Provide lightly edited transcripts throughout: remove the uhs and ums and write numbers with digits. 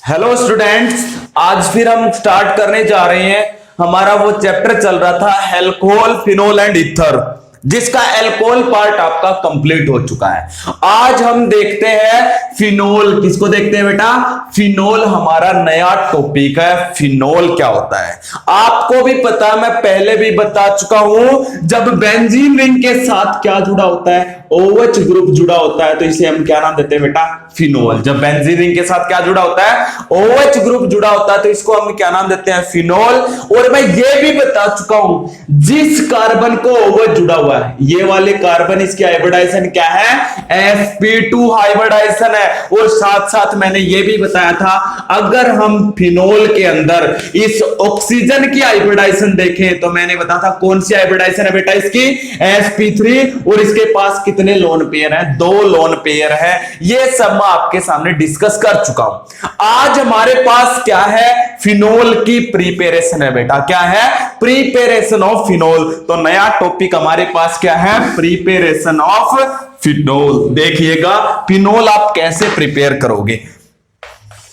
Hello students, आज फिर हम स्टार्ट करने जा रहे हैं। हमारा वो चैप्टर चल रहा था अल्कोहल, फिनोल एंड ईथर, जिसका अल्कोहल पार्ट आपका कंप्लीट हो चुका है। आज हम देखते हैं फिनोल। किसको देखते हैं बेटा? फिनोल हमारा नया टॉपिक है। फिनोल क्या होता है आपको भी पता है, मैं पहले भी बता चुका हूं। जब बेंजीन रिंग के साथ क्या जुड़ा होता है? OH ग्रुप जुड़ा होता है, तो इसे हम क्या नाम देते हैं बेटा? फिनोल। जब बेंजीन रिंग के साथ क्या जुड़ा होता है? OH ग्रुप जुड़ा होता है, तो इसको हम क्या नाम देते हैं? फिनोल। और मैं ये भी बता चुका हूं, जिस कार्बन को OH जुड़ा हुआ है, ये वाले कार्बन, इसकी हाइब्रिडाइजेशन क्या है? sp2 हाइब्रिडाइजेशन है। और साथ साथ मैंने ये भी बताया था, अगर हम फिनोल के अंदर इस ऑक्सीजन की हाइब्रिडाइजेशन देखें, तो मैंने बताया था कौन सी हाइब्रिडाइजेशन है बेटा इसकी? sp3। और इसके पास कितने लोन पेयर हैं? 2 लोन पेयर है। ये सब मैं आपके सामने डिस्कस कर चुका हूं। आज हमारे पास क्या है? फिनोल की प्रिपरेशन है बेटा। क्या है? Preparation of phenol. तो नया टॉपिक हमारे पास क्या है? Preparation of phenol. देखिएगा फिनोल आप कैसे प्रिपेयर करोगे।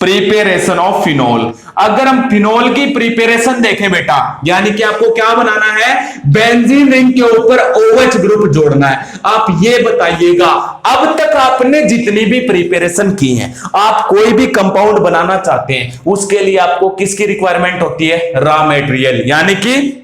Preparation of phenol. अगर हम फिनोल की प्रिपरेशन देखें बेटा, यानी कि आपको क्या बनाना है? बेंजीन रिंग के ऊपर OH ग्रुप जोड़ना है। आप ये बताइएगा, अब तक आपने जितनी भी प्रिपरेशन की है, आप कोई भी कंपाउंड बनाना चाहते हैं, उसके लिए आपको किसकी रिक्वायरमेंट होती है? Raw material. यानी कि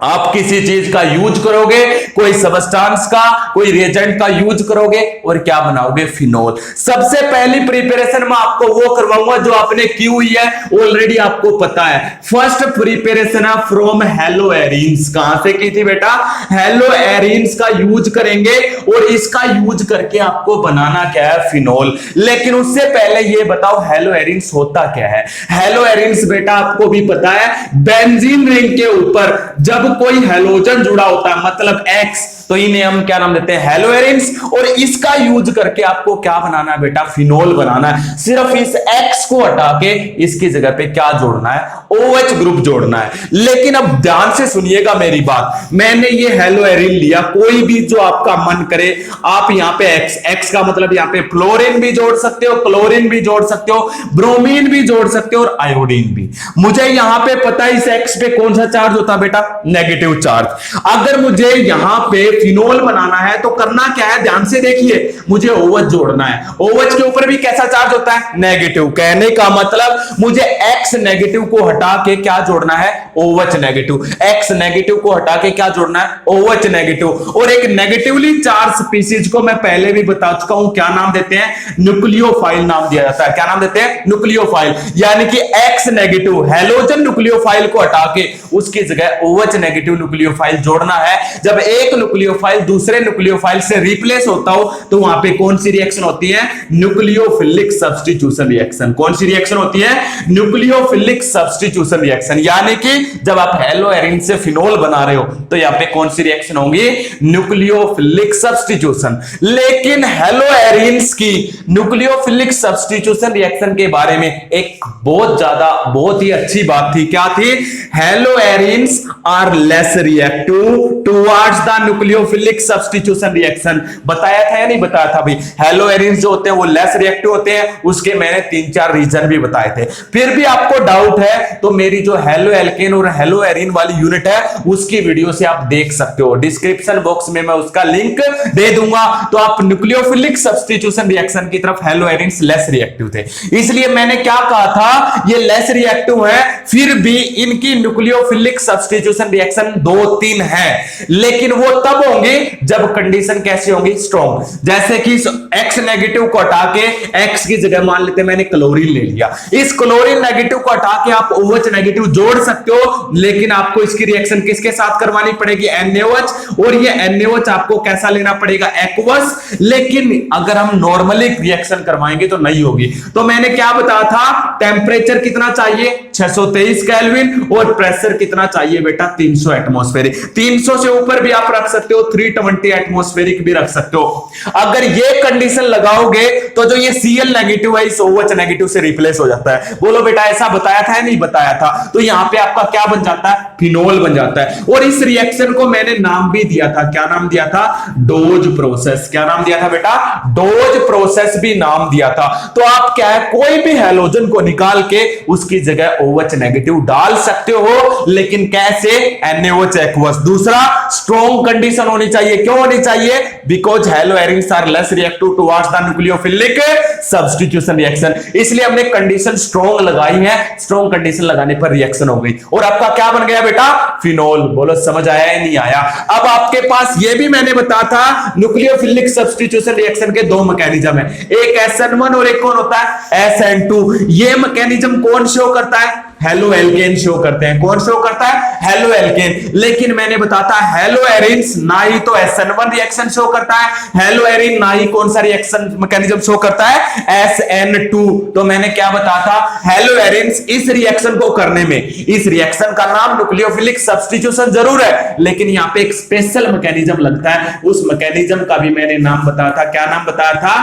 आप किसी चीज का यूज करोगे, कोई सबस्टांस का, कोई रिएजेंट का यूज करोगे और क्या बनाओगे? फिनोल। सबसे पहली प्रिपरेशन मैं आपको वो करवाऊंगा जो आपने की हुई है, ऑलरेडी आपको पता है। फर्स्ट प्रिपरेशन है फ्रॉम हेलोएरिन्स। कहां से की थी बेटा? हेलोएरिन्स का यूज करेंगे और इसका यूज करके आपको बनाना क्या है? फिनोल। लेकिन उससे पहले ये बताओ हेलोएरिन्स होता क्या है? हेलोएरिन्स बेटा आपको भी पता है, बेंजीन रिंग के ऊपर जब कोई हैलोजन जुड़ा होता है, मतलब X, तो इन्हें हम क्या नाम देते हैं? हेलोएरिन्स। और इसका यूज करके आपको क्या बनाना है बेटा? फिनोल बनाना है। सिर्फ इस X को हटा के इसकी जगह पे क्या जोड़ना है? OH ग्रुप जोड़ना है। लेकिन अब ध्यान से सुनिएगा मेरी बात। मैंने ये हेलोएरिन लिया, कोई भी जो आपका मन करे आप यहां पे X का मतलब यहां पे फ्लोरीन भी जोड़ सकते हो, क्लोरीन भी जोड़ सकते हो, ब्रोमीन भी जोड़ सकते हो और आयोडीन भी। मुझे यहां पे पता है इस X पे कौन सा चार्ज होता है बेटा? Negative charge. अगर मुझे यहां पे फिनोल बनाना है तो करना क्या है? ध्यान से देखिए, मुझे OH जोड़ना है। OH के ऊपर भी कैसा चार्ज होता है? नेगेटिव। कहने का मतलब मुझे X नेगेटिव को हटा के क्या जोड़ना है? OH negative. X नेगेटिव को हटा के क्या जोड़ना है? OH negative. और एक नेगेटिवली चार्ज स्पीसीज को मैं पहले भी बता चुका हूं, क्या नाम देते हैं? न्यूक्लियोफाइल नाम दिया जाता है। क्या नाम देते हैं? न्यूक्लियोफाइल। यानी कि X नेगेटिव हैलोजन न्यूक्लियोफाइल को हटा के उसकी जगह OH नेगेटिव न्यूक्लियोफाइल जोड़ना है। जब एक न्यूक्लियोफाइल दूसरे न्यूक्लियोफाइल से रिप्लेस होता हो तो वहां पे कौन सी रिएक्शन होती है? Nucleophilic substitution reaction. कौन सी रिएक्शन होती है? Nucleophilic substitution reaction. यानी कि जब आप हेलोएरिन से फिनोल बना रहे हो तो यहां पे कौन सी रिएक्शन होगी? Nucleophilic substitution. लेकिन हेलोएरिन्स की न्यूक्लियोफिलिक सब्स्टिट्यूशन रिएक्शन के बारे में एक बहुत ही अच्छी बात थी। क्या थी? Haloarenes are less reactive towards the nucleophilic substitution reaction. बताया था या नहीं बताया था भाई? हेलोएरिन्स जो होते हैं वो लेस रिएक्टिव होते हैं। उसके मैंने 3-4 रीजन भी बताए थे। फिर भी आपको डाउट है तो मेरी जो हेलो एल्केन और हेलोएरिन वाली यूनिट है उसकी वीडियो से आप देख सकते हो। डिस्क्रिप्शन बॉक्स में मैं उसका लिंक दे दूंगा। तो आप न्यूक्लियोफिलिक सब्स्टिट्यूशन रिएक्शन की तरफ हेलोएरिन्स लेस रिएक्टिव थे, इसलिए मैंने क्या कहा था? ये लेस रिएक्टिव है, फिर भी इनकी न्यूक्लियोफिलिक सब्स्टिट्यूशन रिएक्शन 2-3 है। लेकिन वो तब होंगे जब कंडीशन कैसी होंगी? स्ट्रॉन्ग। जैसे कि X नेगेटिव को हटा के X की जगह मान लेते मैंने क्लोरीन ले लिया। इस क्लोरीन नेगेटिव को हटा के आप OH नेगेटिव जोड़ सकते हो, लेकिन आपको इसकी रिएक्शन किसके साथ करवानी पड़ेगी? NaOH। और ये NaOH आपको कैसा लेना पड़ेगा? एक्वस। लेकिन अगर हम नॉर्मली रिएक्शन करवाएंगे तो नहीं होगी। तो मैंने क्या बताया था? टेम्परेचर कितना चाहिए? 623 केल्विन। और प्रेशर कितना चाहिए बेटा? 300 एटमॉस्फेयर। 300 से ऊपर भी आप रख सकते सकते हो, 320 एटमॉस्फेरिक भी रख सकते हो। अगर ये कंडीशन लगाओगे तो जो ये Cl नेगेटिव है इस OH नेगेटिव से रिप्लेस हो जाता है। बोलो बेटा ऐसा बताया था या नहीं बताया था? तो यहां पे आपका क्या बन जाता है? फिनोल बन जाता है। और इस रिएक्शन को मैंने नाम भी दिया था, क्या नाम दिया था? Dose process. क्या नाम दिया था बेटा? डोज प्रोसेस भी नाम दिया था। तो आप क्या है, कोई भी हैलोजन को निकाल के उसकी जगह OH नेगेटिव डाल सकते हो, लेकिन कैसे? NaOH aqueous. दूसरा, स्ट्रॉन्ग कंडीशन होनी चाहिए। क्यों होनी चाहिए? Because haloarenes are less reactive towards the nucleophilic substitution reaction. इसलिए हमने कंडीशन स्ट्रॉन्ग लगाई है। स्ट्रॉन्ग कंडीशन लगाने पर रिएक्शन हो गई और आपका क्या बन गया बेटा? फिनोल। बोलो समझ आया या नहीं आया? अब आपके पास ये भी मैंने बताया था, न्यूक्लियोफिलिक सब्स्टिट्यूशन रिएक्शन के दो मैकेनिज्म है, एक SN1 और एक कौन होता है? SN2। ये मैकेनिज्म कौन शो करता है? हेलो एल्केन शो करते हैं। कौन शो करता है? Halo alkane. लेकिन मैंने बताता हेलोएरिन्स ना ही तो SN1 रिएक्शन शो करता है, हेलोएरिन ना ही कौन सा रिएक्शन मैकेनिज्म शो करता है? SN2। तो मैंने क्या बताया था? हेलोएरिन्स इस रिएक्शन को करने में, इस रिएक्शन का नाम न्यूक्लियोफिलिक सब्स्टिट्यूशन जरूर है, लेकिन यहां पे एक स्पेशल मैकेनिज्म लगता है। उस मैकेनिज्म का भी मैंने नाम बताया था। क्या नाम बताया था?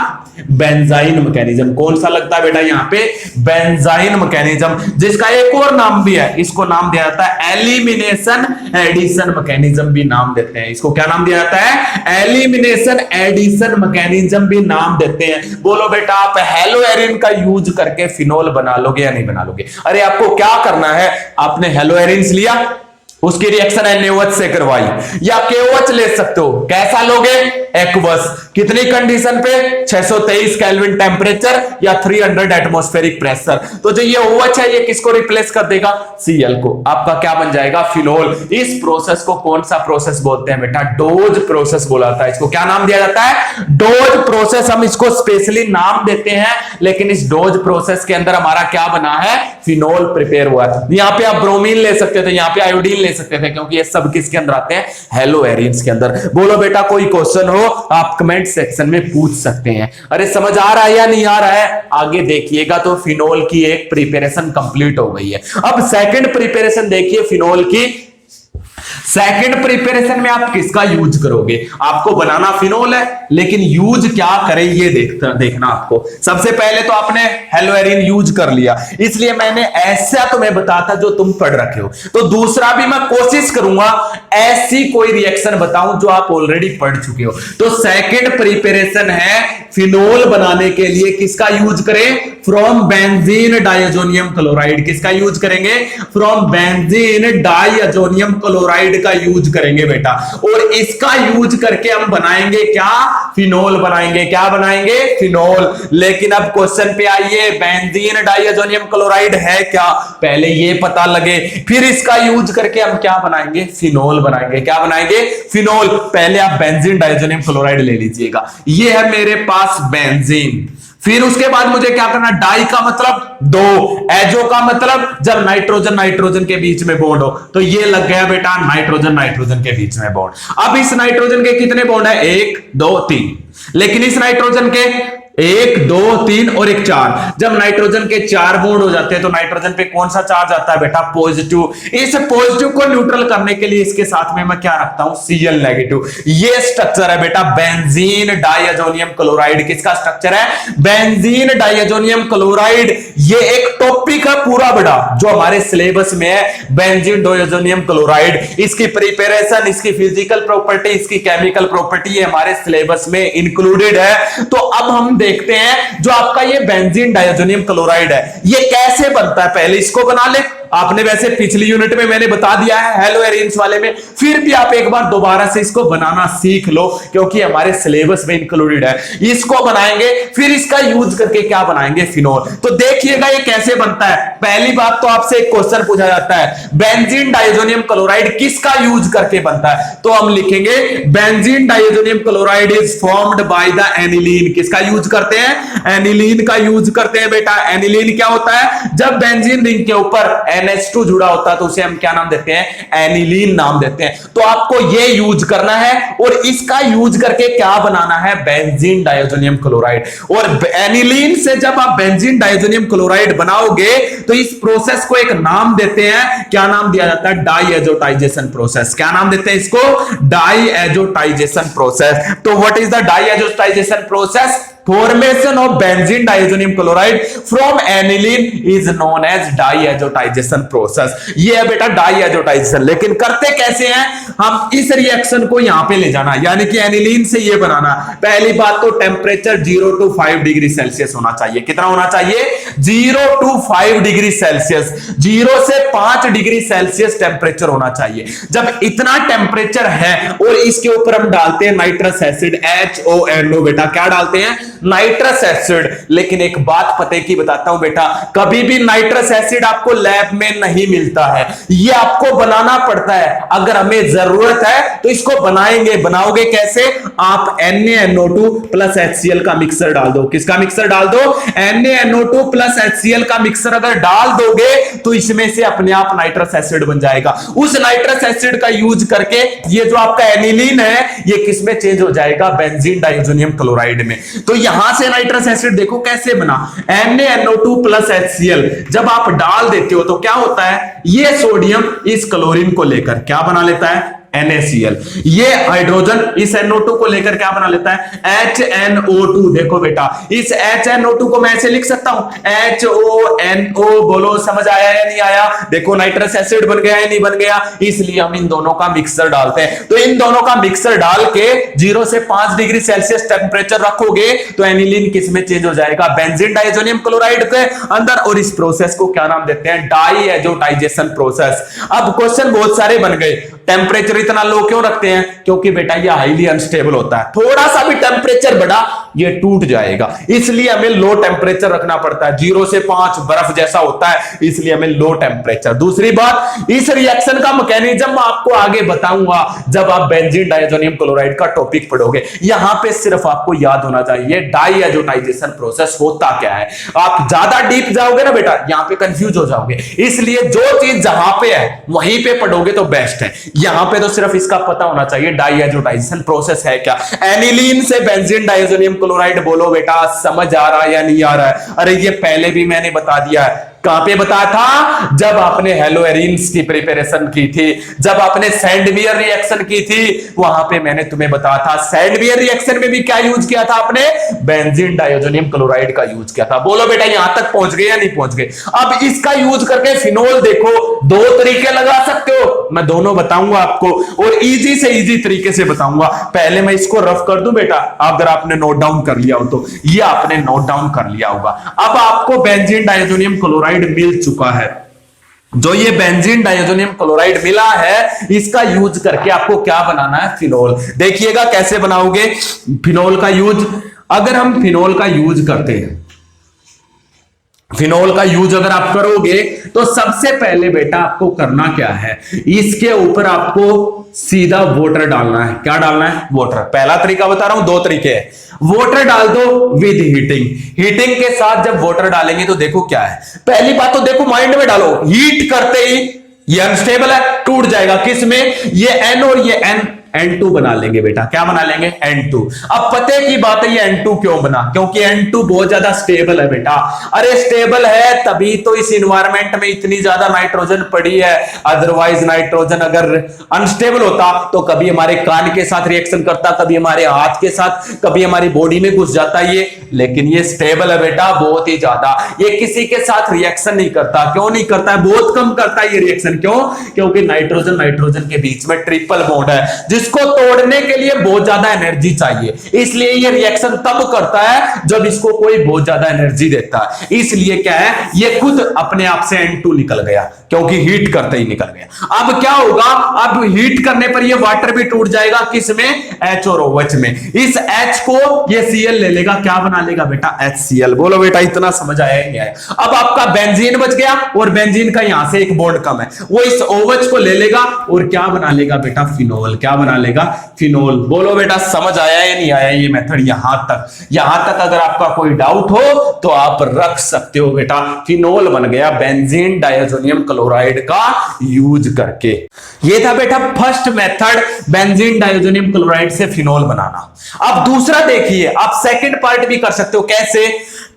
Benzene mechanism. कौन सा लगता है बेटा यहां पे? बेंजाइन मैकेनिज्म, जिसका एक और नाम भी है, इसको नाम दिया जाता है एलिमिनेशन एडिशन मैकेनिज्म भी नाम देते हैं। इसको क्या नाम दिया जाता है? एलिमिनेशन एडिशन मैकेनिज्म भी नाम देते हैं। बोलो बेटा आप हेलोएरिन का यूज करके फिनोल बना लोगे या नहीं बना लोगे? अरे आपको क्या करना है, आपने हेलोएरिन्स लिया, उसकी रिएक्शन NaOH से करवाई, या KOH ले सकते हो। कैसा लोगे? एक्वस। कितनी कंडीशन पे? 623 केल्विन टेम्परेचर या 300 एटमॉस्फेरिक प्रेशर। तो जो ये OH है ये किसको रिप्लेस कर देगा? Cl को। आपका क्या बन जाएगा? फिनोल। इस प्रोसेस को कौन सा प्रोसेस बोलते हैं बेटा? डोज प्रोसेस बोला जाता है। इसको क्या नाम दिया जाता है? Dose process. हम इसको स्पेशली नाम देते हैं, लेकिन इस डोज प्रोसेस के अंदर हमारा क्या बना है? फिनोल प्रिपेयर हुआ है। यहां पे आप ब्रोमीन ले सकते थे, यहां पे आयोडीन ले सकते थे, क्योंकि ये सब किसके अंदर आते हैं? हेलोएरिन्स के अंदर। बोलो बेटा कोई क्वेश्चन हो आप कमेंट सेक्शन में पूछ सकते हैं। अरे समझ आ रहा है या नहीं आ रहा है? आगे देखिएगा तो फिनोल की एक प्रिपरेशन कंप्लीट हो गई है। अब सेकंड प्रिपरेशन देखिए फिनोल की। सेकंड प्रिपरेशन में आप किसका यूज करोगे? आपको बनाना फिनोल है, लेकिन यूज क्या करें ये देखना आपको। सबसे पहले तो आपने हेलोएरिन यूज कर लिया, इसलिए मैंने ऐसा तुम्हें बताता जो तुम पढ़ रखे हो। तो दूसरा भी मैं कोशिश करूंगा ऐसी कोई रिएक्शन बताऊं जो आप ऑलरेडी पढ़ चुके हो। तो सेकंड प्रिपरेशन है फिनोल बनाने के लिए किसका यूज करें? From benzene diazonium chloride. किसका यूज करेंगे? फ्रॉम बेंजीन डाइअजोनियम क्लोराइड का यूज करेंगे बेटा। और इसका यूज करके हम बनाएंगे क्या? फिनोल बनाएंगे। क्या बनाएंगे? फिनोल। लेकिन अब क्वेश्चन पे आइए, बेंजीन डाइअजोनियम क्लोराइड है क्या? पहले ये पता लगे, फिर इसका यूज करके हम क्या बनाएंगे? फिनोल बनाएंगे। क्या बनाएंगे? फिनोल। पहले आप बेंजीन डाइअजोनियम क्लोराइड ले लीजिएगा। ये है मेरे पास बेंजीन। फिर उसके बाद मुझे क्या करना? डाई का मतलब दो, एजो का मतलब जब नाइट्रोजन नाइट्रोजन के बीच में बॉन्ड हो। तो ये लग गया बेटा नाइट्रोजन नाइट्रोजन के बीच में बॉन्ड। अब इस नाइट्रोजन के कितने बॉन्ड है? 1 2 3। लेकिन इस नाइट्रोजन के 1 2 3 और 1 4। जब नाइट्रोजन के 4 बॉन्ड हो जाते हैं तो नाइट्रोजन पे कौन सा चार्ज आता है बेटा? पॉजिटिव। इस पॉजिटिव को न्यूट्रल करने के लिए इसके साथ में मैं क्या रखता हूं? Cl negative. ये स्ट्रक्चर है बेटा बेंजीन डाइअजोनियम क्लोराइड। किसका स्ट्रक्चर है? Benzene diazonium chloride. ये एक टॉपिक है पूरा बड़ा जो हमारे सिलेबस में है, बेंजीन डाइअजोनियम क्लोराइड। इसकी प्रिपरेशन, इसकी फिजिकल प्रॉपर्टी, इसकी केमिकल प्रॉपर्टी हमारे सिलेबस में इंक्लूडेड है। तो अब हम देखते हैं जो आपका ये बेंजीन डाइअजोनियम क्लोराइड है ये कैसे बनता है। पहले इसको बना ले। आपने वैसे पिछली यूनिट में मैंने बता दिया है हेलोएरिन्स वाले में, फिर भी आप एक बार दोबारा से इसको बनाना सीख लो क्योंकि हमारे सिलेबस में इंक्लूडेड है। इसको बनाएंगे, फिर इसका यूज करके क्या बनाएंगे? फिनोल। तो देखिएगा ये कैसे बनता है। पहली बात तो आपसे एक क्वेश्चन पूछा जाता है, बेंजीन डाइअजोनियम क्लोराइड किसका यूज करके बनता है? तो हम लिखेंगे benzene diazonium chloride is formed by the aniline. किसका यूज करते हैं? एनिलीन का यूज करते हैं बेटा। एनिलीन क्या होता है? जब बेंजीन रिंग के ऊपर NH2 जुड़ा होता है तो उसे हम क्या नाम देते हैं, एनिलीन नाम देते हैं। तो आपको ये यूज करना है और इसका यूज करके क्या बनाना है, बेंजीन डाइज़ोनियम क्लोराइड। और एनिलीन से जब आप बेंजीन डाइज़ोनियम क्लोराइड बनाओगे तो इस प्रोसेस को एक नाम देते हैं, क्या नाम दिया जाता है, डाईएजोटाइजेशन प्रोसेस। क्या नाम देते हैं इसको, डाईएजोटाइजेशन प्रोसेस। तो what is the diazotization process, formation of benzene diazonium chloride from aniline is known as diazotization process। ये है बेटा डाईएजोटाइजेशन। लेकिन करते कैसे हैं, हम इस रिएक्शन को यहां पे ले जाना, यानी कि एनिलीन से ये बनाना। पहली बात तो टेम्परेचर 0 to 5 डिग्री सेल्सियस होना चाहिए। कितना होना चाहिए, 0 to 5 डिग्री सेल्सियस, 0 से 5 डिग्री सेल्सियस टेम्परेचर होना चाहिए। जब इतना टेम्परेचर है और इसके ऊपर हम डालते हैं नाइट्रस एसिड HONO, बेटा क्या डालते हैं, नाइट्रस एसिड। लेकिन एक बात पते की बताता हूं बेटा, कभी भी नाइट्रस एसिड आपको लैब में नहीं मिलता है, ये आपको बनाना पड़ता है। अगर हमें जरूरत है तो इसको बनाएंगे। बनाओगे कैसे, आप NaNO2 प्लस HCl का मिक्सर डाल दो। किसका मिक्सर डाल दो, NaNO2 प्लस HCl का मिक्सर अगर डाल दोगे तो इसमें से अपने आप नाइट्रस एसिड बन जाएगा। उस नाइट्रस एसिड का यूज करके ये जो आपका एनिलीन है ये किसमें चेंज हो जाएगा, बेंजीन डाइज़ोनियम क्लोराइड में। तो यहां से नाइट्रस एसिड देखो कैसे बना, NaNO2 प्लस HCl जब आप डाल देते हो तो क्या होता है, ये सोडियम इस क्लोरीन को लेकर क्या बना लेता है, NaCl। ये हाइड्रोजन इस NO2 को लेकर क्या बना लेता है, HNO2। देखो बेटा इस HNO2 को मैं ऐसे लिख सकता हूं, HONO। बोलो समझ आया या नहीं आया, देखो नाइट्रस एसिड बन गया है नहीं बन गया। इसलिए हम इन दोनों का मिक्सर डालते हैं। तो इन दोनों का मिक्सर डाल के 0 से 5 डिग्री सेल्सियस टेम्परेचर रखोगे तो एनिलीन किसमें चेंज हो जाएगा, बेंजीन डाइज़ोनियम क्लोराइड के अंदर। और इस प्रोसेस को क्या नाम देते हैं, डाईएजोटाइजेशन प्रोसेस। अब क्वेश्चन बहुत सारे बन गए, टेम्परेचर इतना लो क्यों रखते हैं, क्योंकि बेटा ये हाईली अनस्टेबल होता है, थोड़ा सा भी टेम्परेचर बढ़ा ये टूट जाएगा, इसलिए हमें लो टेम्परेचर रखना पड़ता है। 0 से 5 बर्फ जैसा होता है, इसलिए हमें लो टेम्परेचर। दूसरी बात, इस रिएक्शन का मैकेनिज्म आपको आगे बताऊंगा जब आप बेंजीन डाइज़ोनियम क्लोराइड का टॉपिक पढ़ोगे। यहां पे सिर्फ आपको याद होना चाहिए डाईएजोटाइजेशन प्रोसेस होता क्या है। आप ज्यादा डीप जाओगे ना बेटा यहां पे कंफ्यूज हो जाओगे, इसलिए जो चीज जहां पे है वहीं पे पढ़ोगे तो बेस्ट है। यहां पे तो सिर्फ इसका पता होना चाहिए डाईएजोटाइजेशन प्रोसेस है क्या। एनिलीन से बेंजीन डाइज़ोनियम क्लोराइड, बोलो बेटा समझ आ रहा है या नहीं आ रहा है। अरे ये पहले भी मैंने बता दिया है, कहां पे बताया था, जब आपने हेलोएरिन्स की प्रिपरेशन की थी, जब आपने सैंडवियर रिएक्शन की थी, वहां पे मैंने तुम्हें बताया था सैंडवियर रिएक्शन में भी क्या यूज किया था आपने, बेंजीन डाइज़ोनियम क्लोराइड का यूज किया था। बोलो बेटा यहां तक पहुंच गए या नहीं पहुंच गए। अब इसका यूज करके फिनोल देखो, 2 तरीके लगा सकते हो, मैं दोनों बताऊंगा आपको और इजी से इजी तरीके से बताऊंगा। पहले मैं इसको रफ कर दूं बेटा, अगर आपने नोट डाउन कर लिया हो तो, ये आपने नोट डाउन कर लिया होगा। अब आपको बेंजीन डाइज़ोनियम क्लोराइड मिल चुका है, जो ये बेंजीन डाइज़ोनियम क्लोराइड मिला है इसका यूज करके आपको क्या बनाना है, फिनोल। देखिएगा कैसे बनाओगे फिनोल का यूज। अगर हम फिनोल का यूज करते हैं, फिनोल का यूज अगर आप करोगे तो सबसे पहले बेटा आपको करना क्या है, इसके ऊपर आपको सीधा वाटर डालना है। क्या डालना है, वाटर। पहला तरीका बता रहा हूं, 2 तरीके हैं। वाटर डाल दो विद हीटिंग। हीटिंग के साथ जब वाटर डालेंगे तो देखो क्या है, पहली बात तो देखो माइंड में डालो, हीट करते ही ये अनस्टेबल है, टूट जाएगा। किसमें, ये N और ये N2 बना लेंगे बेटा। क्या बना लेंगे, N2। अब पते की बात है ये N2 क्यों बना, क्योंकि N2 बहुत ज्यादा स्टेबल है बेटा। अरे स्टेबल है तभी तो इस इन्वायरमेंट में इतनी ज्यादा नाइट्रोजन पड़ी है, अदरवाइज नाइट्रोजन अगर अनस्टेबल होता तो कभी हमारे कान के साथ रिएक्शन करता, कभी हमारे हाथ के साथ, कभी हमारी बॉडी में घुस जाता ये। लेकिन ये स्टेबल है बेटा बहुत ही ज्यादा, ये किसी के साथ रिएक्शन नहीं करता। क्यों नहीं करता है, बहुत कम करता है ये रिएक्शन। क्यों, क्योंकि नाइट्रोजन नाइट्रोजन के बीच में ट्रिपल बॉन्ड है, जिसको तोड़ने के लिए बहुत ज्यादा एनर्जी चाहिए, इसलिए ये रिएक्शन तब करता है जब इसको कोई बहुत ज्यादा एनर्जी देता है। इसलिए क्या है, ये खुद अपने आप से N2 निकल गया, क्योंकि हीट करते ही निकल गया। अब क्या होगा, अब हीट करने पर ये वाटर भी टूट जाएगा, किसमें, H और OH में। इस H को ये Cl ले लेगा, क्या बना लेगा बेटा, HCl। बोलो बेटा इतना समझ आया ही नहीं आया। अब आपका बेंजीन बच गया और बेंजीन का यहां से एक बॉन्ड कम है, वो इस OH को ले लेगा और क्या बना लेगा बेटा, फिनोल। क्या बना बना लेगा फिनोल। बोलो बेटा समझ आया या नहीं आया ये मेथड? यहां तक अगर आपका कोई डाउट हो तो आप रख सकते हो बेटा। फिनोल बन गया बेंजीन डायज़ोनियम क्लोराइड का यूज करके। ये था बेटा first method, benzene diazonium chloride से फिनोल बनाना। अब दूसरा देखिए, आप सेकंड पार्ट भी कर सकते हो। कैसे?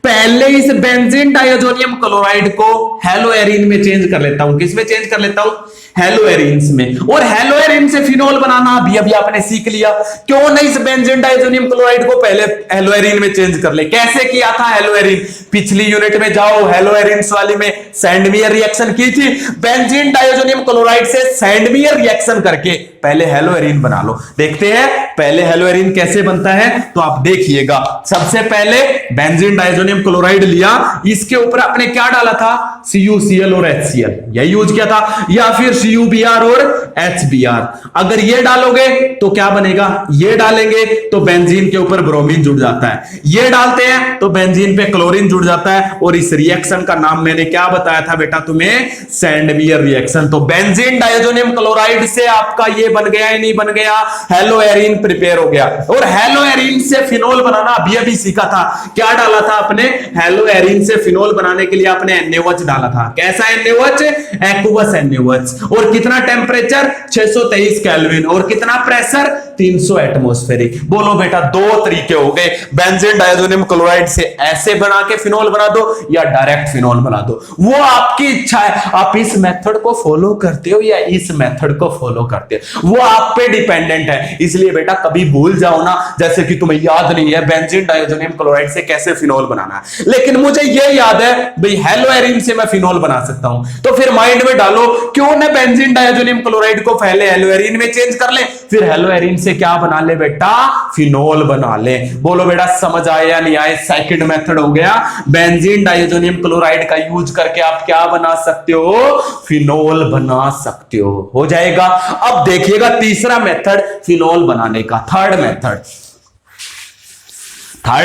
पहले इस बेंजीन डायज़ोनियम क्लोराइड को हेलोएरिन में चेंज कर लेता हूं। किस में चेंज कर लेता हूं? हेलोएरिन्स में। और हेलोएरिन से फिनोल बनाना अभी आपने सीख लिया। क्यों नहीं इस बेंजीन डायज़ोनियम क्लोराइड को पहले हेलोएरिन में चेंज कर ले? कैसे किया था हेलोएरिन? पिछली यूनिट में जाओ, हेलोएरिन्स वाली में सैंडमियर रिएक्शन की थी। बेंजीन डायज़ोनियम क्लोराइड से सैंडमियर रिएक्शन करके पहले हेलोएरिन बना लो। देखते हैं पहले हेलोएरिन कैसे बनता है, तो आप देखिएगा। सबसे पहले बेंजीन डायज़ोनियम क्लोराइड लिया, इसके ऊपर आपने क्या डाला था? CuCl और HCl, यही यूज किया था, या फिर CuBr और HBr। अगर ये डालोगे तो क्या बनेगा? ये डालेंगे तो बेंजीन के ऊपर ब्रोमीन जुड़ जाता है, ये डालते हैं तो बेंजीन पे क्लोरीन जुड़ जाता है। और इस रिएक्शन का नाम मैंने क्या बताया था बेटा तुम्हें? सैंडमियर रिएक्शन। तो बेंजीन डायज़ोनियम क्लोराइड से आपका ये बन गया या नहीं बन गया? हेलोएरिन प्रिपेयर हो गया। और हेलोएरिन से फिनोल बनाना अभी सीखा था। क्या डाला था आपने? हेलोएरिन से फिनोल बनाने के लिए आपने NaOH डाला था। कैसा NaOH? Aqueous NaOH। और कितना टेम्परेचर? 623 केल्विन। और कितना प्रेशर? 300 एटमॉस्फेरिक। बोलो बेटा दो तरीके हो गए। बेंजीन डायज़ोनियम क्लोराइड से ऐसे बना के फिनोल बना दो या डायरेक्ट फिनोल बना दो, वो आपकी इच्छा है। आप इस मेथड को फॉलो करते हो या इस मेथड को फॉलो करते हो, वो आप पे डिपेंडेंट है। इसलिए बेटा कभी भूल जाओ ना, जैसे कि तुम्हें याद नहीं है बेंजीन डायज़ोनियम क्लोराइड से कैसे फिनोल बनाना है, लेकिन मुझे ये याद है भाई हेलोएरिन से मैं फिनोल बना सकता हूं, तो फिर माइंड में डालो क्यों ना बेंजीन डायज़ोनियम क्लोराइड को पहले हेलोएरिन में चेंज कर ले, फिर हेलोएरिन से क्या बना ले बेटा? फिनोल बना ले। बोलो बेटा समझ आया नहीं आया? सेकंड मेथड हो गया, बेंजीन डायज़ोनियम क्लोराइड का यूज करके आप क्या बना सकते हो? फिनोल बना सकते हो जाएगा। अब देखिएगा तीसरा मेथड फिनोल बनाने का, थर्ड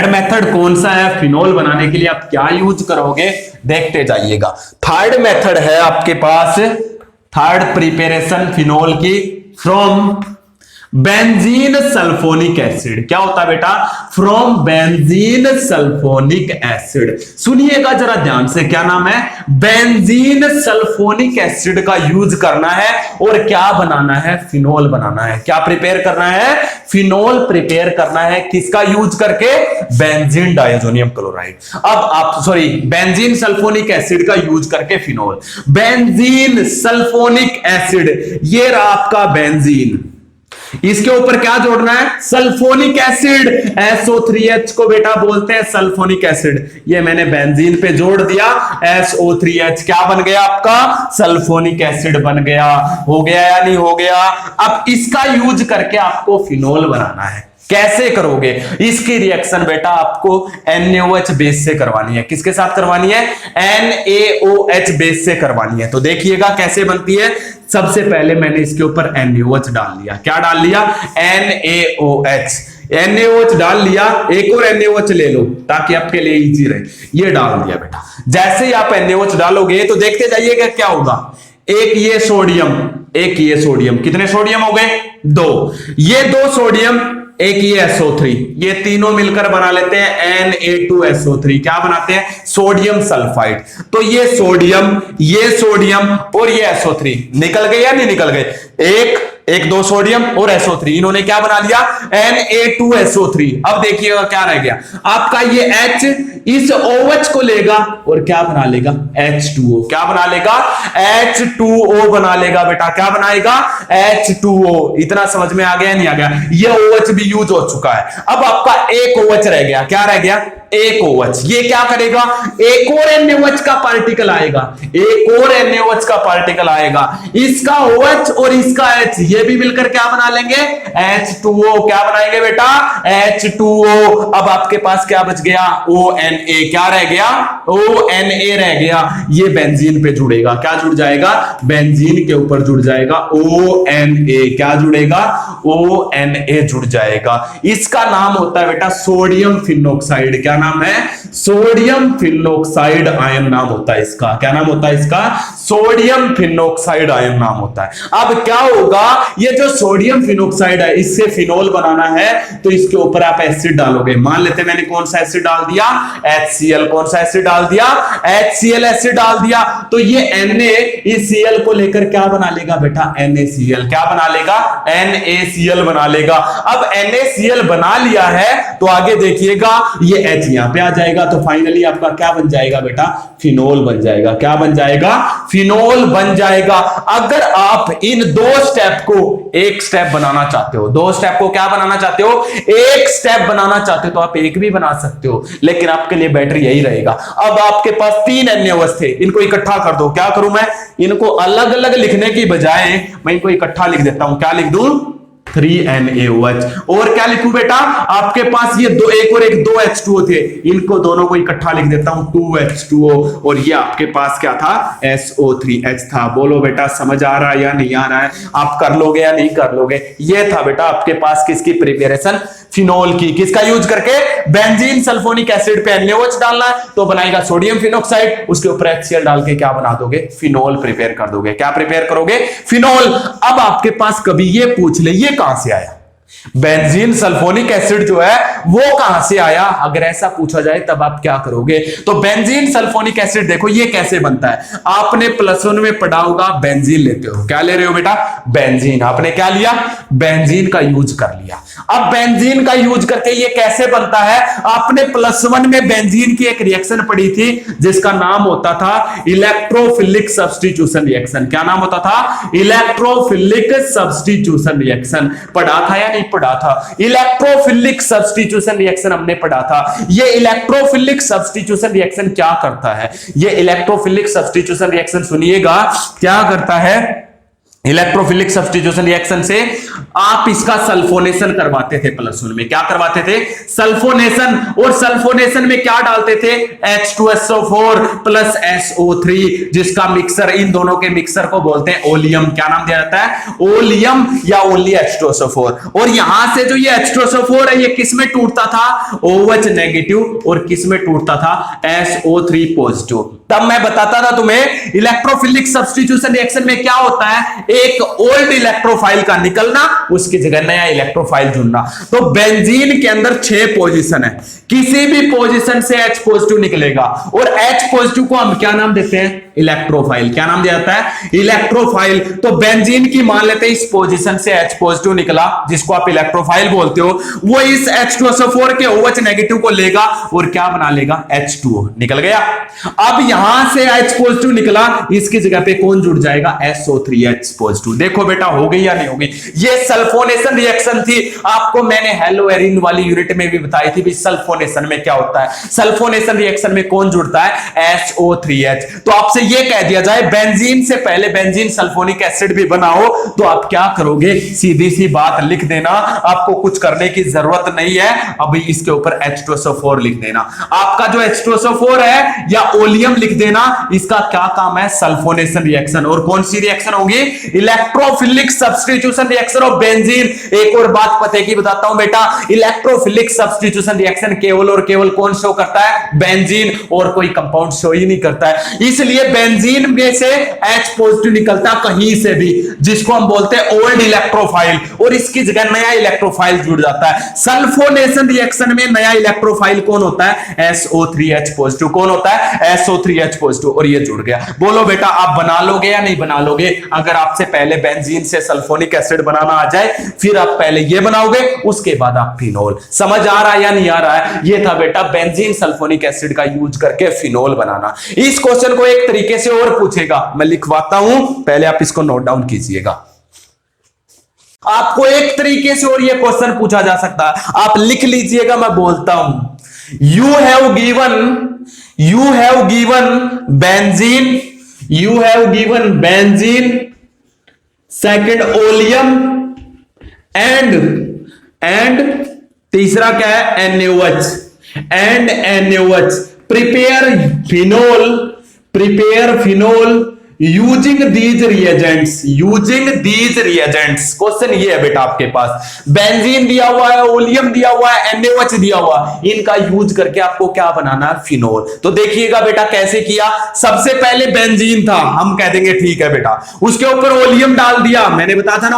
मेथड कौन सा है? फिनोल बनाने के लिए आप क्या यूज करोगे देखते जाइएगा। थर्ड मेथड है आपके पास, थर्ड प्रिपरेशन फिनोल की फ्रॉम बेंजीन सल्फोनिक एसिड। क्या होता है बेटा? From benzene sulphonic acid. सुनिएगा जरा ध्यान से, क्या नाम है? बेंजीन सल्फोनिक एसिड का यूज करना है और क्या बनाना है? फिनोल बनाना है। क्या प्रिपेयर करना है? फिनोल प्रिपेयर करना है। किसका यूज करके? Benzene diazonium chloride. अब आप बेंजीन सल्फोनिक एसिड का यूज करके फिनोल। बेंजीन सल्फोनिक एसिड, ये रहा आपका बेंजीन, इसके ऊपर क्या जोड़ना है? Sulphonic acid. SO3H को बेटा बोलते हैं सल्फोनिक एसिड। ये मैंने बेंजीन पे जोड़ दिया, SO3H क्या बन गया आपका? सल्फोनिक एसिड बन गया। हो गया या नहीं हो गया? अब इसका यूज करके आपको फिनोल बनाना है। कैसे करोगे इसकी रिएक्शन? बेटा आपको NaOH बेस से करवानी है। किसके साथ करवानी है? NaOH बेस से करवानी है। तो देखिएगा कैसे बनती है। सबसे पहले मैंने इसके ऊपर NaOH डाल लिया। क्या डाल लिया? NaOH डाल लिया। एक और NaOH ले लो ताकि आपके लिए इजी रहे। ये डाल दिया बेटा। जैसे ही आप NaOH डालोगे तो देखते जाइएगा क्या होगा। एक ये सोडियम, एक ये सोडियम, कितने सोडियम हो गए? 2। ये 2 सोडियम, एक ये SO3, ये तीनों मिलकर बना लेते हैं Na2SO3। क्या बनाते हैं? Sodium sulphide. तो ये सोडियम और ये SO3 निकल गए या नहीं निकल गए? एक 2 सोडियम और SO3, इन्होंने क्या बना लिया? Na2SO3। अब देखिएगा क्या रह गया आपका? ये H इस OH को लेगा और क्या बना लेगा? H2O। क्या बना लेगा? H2O बना लेगा बेटा। क्या बनाएगा? H2O। इतना समझ में आ गया नहीं आ गया? ये OH भी यूज हो चुका है। अब आपका एक OH रह गया। क्या रह गया? एक OH। ये क्या करेगा? एक और NaOH का पार्टिकल आएगा, एक और NaOH का पार्टिकल आएगा। इसका OH और इसका H, ये भी मिलकर क्या बना लेंगे? H2O। क्या बनाएंगे बेटा? H2O। अब आपके पास क्या बच गया? ONA। क्या रह गया? ONA रह गया। ये बेंजीन पे जुड़ेगा। क्या जुड़ जाएगा? बेंजीन के ऊपर जुड़ जाएगा ONA। क्या जुड़ेगा? ONA जुड़ जाएगा। इसका नाम होता है बेटा सोडियम फिनोक्साइड। क्या नाम है? सोडियम फिनोक्साइड आयन नाम होता है इसका। क्या नाम होता है इसका? सोडियम फिनोक्साइड आयन नाम होता है। अब क्या होगा? ये जो सोडियम फिनोक्साइड है इससे फिनोल बनाना है तो इसके ऊपर आप एसिड डालोगे। मान लेते मैंने कौन सा एसिड डाल दिया, HCl। कौन सा एसिड डाल दिया, HCl एसिड डाल दिया। तो ये Na इस Cl को लेकर क्या बना लेगा बेटा, NaCl। क्या बना लेगा, NaCl बना लेगा। अब NaCl बना लिया है तो आगे देखिएगा ये H यहां पे आ जाएगा तो फाइनली आपका क्या बन जाएगा बेटा, फिनोल बन जाएगा। क्या बन जाएगा, फिनोल बन जाएगा। अगर आप इन दो स्टेप को एक स्टेप बनाना चाहते हो, दो स्टेप को क्या बनाना चाहते हो, एक स्टेप बनाना चाहते हो तो आप एक भी बना सकते हो, लेकिन आपके लिए बेटर यही रहेगा। अब आपके पास 3 NaOH थे, इनको इकट्ठा कर दो। क्या करूं मैं, इनको अलग अलग लिखने की बजाय मैं इनको इकट्ठा लिख देता हूं। क्या लिख दूं, 3NaOH। और क्या लिखूं बेटा, आपके पास ये दो, एक और एक 2 H2O थे, इनको दोनों को इकट्ठा लिख देता हूं 2H2O। और ये आपके पास क्या था, SO3H था। बोलो बेटा समझ आ रहा है या नहीं आ रहा है, आप कर लोगे या नहीं कर लोगे। ये था बेटा आपके पास किसकी प्रिपरेशन, फिनोल की। किसका यूज करके, बेंजीन सल्फोनिक एसिड पे NaOH डालना है तो बनाएगा सोडियम फिनोक्साइड, उसके ऊपर HCl डाल के क्या बना दोगे, फिनोल प्रिपेयर कर दोगे। क्या प्रिपेयर करोगे, फिनोल। अब आपके पास कभी ये पूछ ले ये कहां से आया, बेंजीन सल्फोनिक एसिड जो है वो कहां से आया, अगर ऐसा पूछा जाए तब आप क्या करोगे। तो बेंजीन सल्फोनिक एसिड देखो ये कैसे बनता है, आपने +1 में पढ़ा होगा, बेंजीन लेते हो। क्या ले रहे हो बेटा, बेंजीन। आपने क्या लिया, बेंजीन का यूज कर लिया। अब बेंजीन का यूज करके ये कैसे बनता है, आपने +1 में बेंजीन की एक रिएक्शन पढ़ी थी जिसका नाम होता था इलेक्ट्रोफिलिक सब्स्टिट्यूशन रिएक्शन। क्या नाम होता था, इलेक्ट्रोफिलिक सब्स्टिट्यूशन रिएक्शन। पढ़ा था या नहीं पढ़ा था, इलेक्ट्रोफिलिक सब्स्टिट्यूशन रिएक्शन हमने पढ़ा था। ये इलेक्ट्रोफिलिक सब्स्टिट्यूशन रिएक्शन क्या करता है, ये इलेक्ट्रोफिलिक सब्स्टिट्यूशन रिएक्शन सुनिएगा क्या करता है। इलेक्ट्रोफिलिक सब्स्टिट्यूशन रिएक्शन से आप इसका सल्फोनेशन करवाते थे +1 में। क्या करवाते थे, सल्फोनेशन। और सल्फोनेशन में क्या डालते थे, H2SO4 + SO3, जिसका मिक्सर, इन दोनों के मिक्सर को बोलते हैं ओलियम। क्या नाम दिया जाता है, ओलियम या ओनली H2SO4। और यहां से जो ये H2SO4 है ये किस में टूटता था, OH नेगेटिव, और किस में टूटता था, SO3 पॉजिटिव। तब मैं बताता था तुम्हें इलेक्ट्रोफिलिक सब्स्टिट्यूशन रिएक्शन में क्या होता है, एक ओल्ड इलेक्ट्रोफाइल का निकलना, उसकी जगह नया इलेक्ट्रोफाइल जुड़ना। तो बेंजीन के अंदर 6 पोजीशन है, किसी भी पोजीशन से H पॉजिटिव निकलेगा और H पॉजिटिव को हम क्या नाम देते हैं, इलेक्ट्रोफाइल। क्या नाम दिया जाता है, इलेक्ट्रोफाइल। तो बेंजीन की मान लेते हैं इस पोजीशन से H पॉजिटिव निकला, जिसको आप इलेक्ट्रोफाइल बोलते हो, वो इस H2SO4 के OH नेगेटिव को लेगा और क्या बना लेगा, H2O निकल गया। अब यहां से H पॉजिटिव निकला, इसकी जगह पे कौन जुड़ जाएगा, SO3H पॉजिटिव। देखो बेटा हो गई या नहीं हो गई, ये सल्फोनेशन रिएक्शन थी। आपको मैंने हेलोएरिन वाली यूनिट में भी बताई थी भी सल्फोनेशन में क्या होता है। सल्फोनेशन रिएक्शन में कौन जुड़ता है, SO3H। तो आपसे ये कह दिया जाए बेंजीन से पहले बेंजीन सल्फोनिक एसिड भी बनाओ तो आप क्या करोगे, सीधी सी बात लिख देना, आपको कुछ करने की जरूरत नहीं है। अभी इसके ऊपर H2SO4 लिख देना। आपका जो H2SO4 है या ओलियम लिख देना, इसका क्या काम है, सल्फोनेशन रिएक्शन। और कौन सी रिएक्शन होगी, electrophilic substitution reaction of benzene. एक और बात पते की बताता हूं बेटा, इलेक्ट्रोफिलिक सब्स्टिट्यूशन रिएक्शन केवल और केवल कौन शो करता है, बेंजीन, और कोई कंपाउंड शो ही नहीं करता है। इसलिए बेंजीन में से H पॉजिटिव निकलता कहीं से भी, जिसको हम बोलते हैं ओल्ड इलेक्ट्रोफाइल, और इसकी जगह नया इलेक्ट्रोफाइल जुड़ जाता है। सल्फोनेशन रिएक्शन में नया इलेक्ट्रोफाइल कौन होता है, SO3H पॉजिटिव। कौन होता है, SO3H पॉजिटिव, और ये जुड़ गया। बोलो बेटा आप बना लोगे या नहीं बना लोगे, अगर आपसे पहले बेंजीन से सल्फोनिक एसिड बनाना आ जाए, फिर आप पहले ये बनाओगे, उसके बाद आप फिनोल। समझ आ रहा है या नहीं आ रहा है, ये था बेटा बेंजीन सल्फोनिक एसिड का यूज करके फिनोल बनाना। इस क्वेश्चन को एक तरीके से और पूछेगा, मैं लिखवाता हूं, पहले आप इसको नोट डाउन कीजिएगा। आपको एक तरीके से और ये क्वेश्चन पूछा जा सकता है, आप लिख लीजिएगा, मैं बोलता हूं। You have given benzene, second oleum, and तीसरा क्या है, NaOH, and NaOH। Prepare phenol using these reagents question ये है बेटा आपके पास, बेंजीन दिया हुआ है, ओलियम दिया हुआ है, NaOH दिया हुआ है, इनका यूज करके आपको क्या बनाना है, फिनोल। तो देखिएगा बेटा कैसे किया। सबसे पहले बेंजीन था, हम कह देंगे ठीक है बेटा, उसके ऊपर ओलियम डाल दिया, मैंने बताया था ना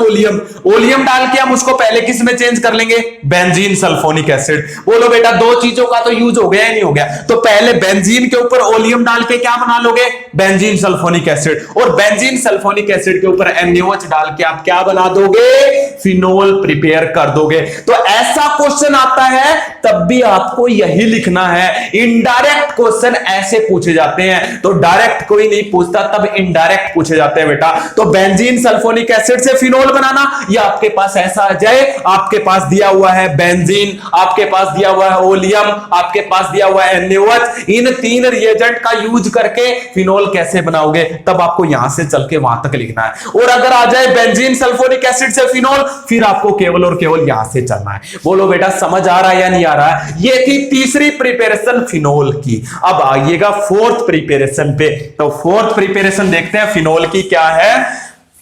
ओलियम डाल के हम उसको पहले किस में चेंज कर लेंगे, बेंजीन सल्फोनिक एसिड। बोलो बेटा दो चीजों का तो यूज हो गया या नहीं हो गया। तो पहले बेंजीन के ऊपर ओलियम डाल के क्या बना लोगे, बेंजीन सल्फोनिक एसिड, और बेंजीन सल्फोनिक एसिड के ऊपर NaOH डाल के आप क्या बना दोगे, फिनोल प्रिपेयर कर दोगे। तो ऐसा क्वेश्चन आता है तब भी आपको यही लिखना है। इनडायरेक्ट क्वेश्चन ऐसे पूछे जाते हैं, तो डायरेक्ट कोई नहीं पूछता, तब इनडायरेक्ट पूछे जाते हैं बेटा। तो बेंजीन सल्फोनिक एसिड से फिनोल बनाना, या आपके पास ऐसा आ जाए, आपके पास दिया हुआ है बेंजीन, आपके पास दिया हुआ है ओलियम, आपके पास दिया हुआ है NaOH, इन तीन रिएजेंट का यूज करके फिनोल कैसे बनाओगे, तब आपको यहां से चल के वहां तक लिखना है। और अगर आ जाए बेंजीन सल्फोनिक एसिड से फिनोल, फिर आपको केवल और केवल यहां से चलना है। बोलो बेटा समझ आ रहा है या नहीं आ रहा है। ये थी तीसरी प्रिपरेशन फिनोल की। अब आइएगा फोर्थ प्रिपरेशन पे। तो फोर्थ प्रिपरेशन देखते हैं फिनोल की क्या है।